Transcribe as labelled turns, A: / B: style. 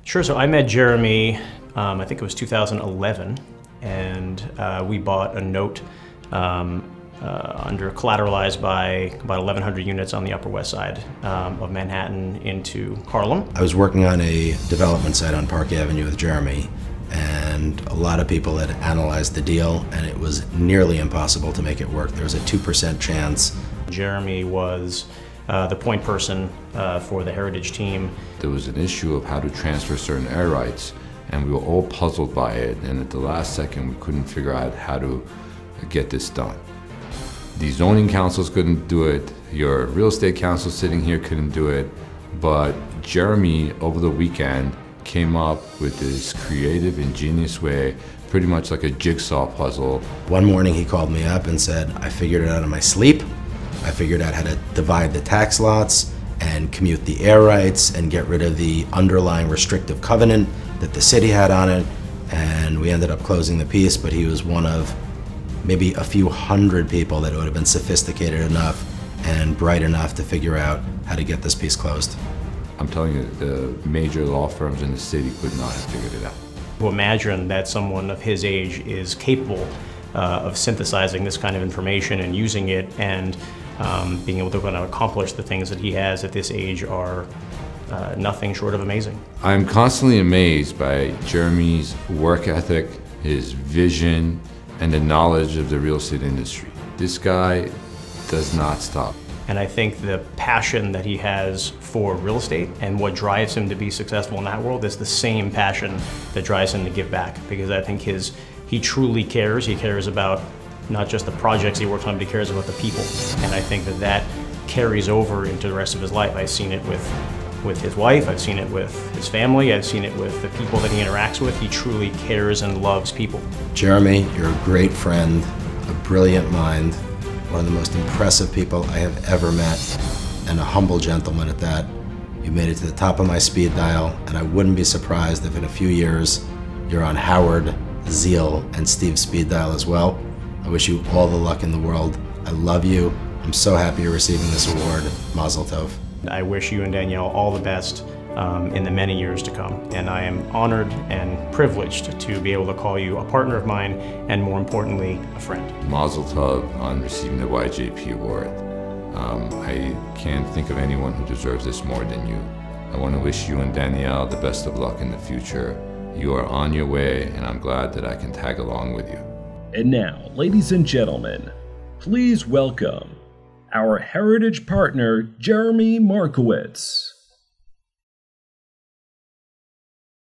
A: Sure, so I met Jeremy, I think it was 2011, and we bought a note under collateralized by about 1,100 units on the Upper West Side of Manhattan into Harlem.
B: I was working on a development site on Park Avenue with Jeremy, and a lot of people had analyzed the deal, and it was nearly impossible to make it work. There was a 2% chance.
A: Jeremy was the point person for the heritage team.
C: There was an issue of how to transfer certain air rights, and we were all puzzled by it, and at the last second we couldn't figure out how to get this done. The zoning councils couldn't do it, your real estate council sitting here couldn't do it, but Jeremy over the weekend came up with this creative, ingenious way, pretty much like a jigsaw puzzle.
B: One morning he called me up and said, I figured it out in my sleep. I figured out how to divide the tax lots and commute the air rights and get rid of the underlying restrictive covenant that the city had on it, and we ended up closing the piece, but he was one of maybe a few hundred people that would have been sophisticated enough and bright enough to figure out how to get this piece closed.
C: I'm telling you, the major law firms in the city could not have figured it out.
A: To imagine that someone of his age is capable of synthesizing this kind of information and using it and being able to accomplish the things that he has at this age are nothing short of amazing.
C: I'm constantly amazed by Jeremy's work ethic, his vision, and the knowledge of the real estate industry. This guy does not stop.
A: And I think the passion that he has for real estate and what drives him to be successful in that world is the same passion that drives him to give back. Because I think he truly cares. He cares about not just the projects he works on, but he cares about the people. And I think that carries over into the rest of his life. I've seen it with his wife, I've seen it with his family, I've seen it with the people that he interacts with. He truly cares and loves people.
B: Jeremy, you're a great friend, a brilliant mind, one of the most impressive people I have ever met, and a humble gentleman at that. You made it to the top of my speed dial, and I wouldn't be surprised if in a few years you're on Howard, Zeal, and Steve's speed dial as well. I wish you all the luck in the world. I love you. I'm so happy you're receiving this award. Mazel tov.
A: I wish you and Danielle all the best in the many years to come. And I am honored and privileged to be able to call you a partner of mine and, more importantly, a friend.
C: Mazel tov on receiving the YJP award. I can't think of anyone who deserves this more than you. I want to wish you and Danielle the best of luck in the future. You are on your way, and I'm glad that I can tag along with you.
D: And now, ladies and gentlemen, please welcome our heritage partner, Jeremy Markowitz.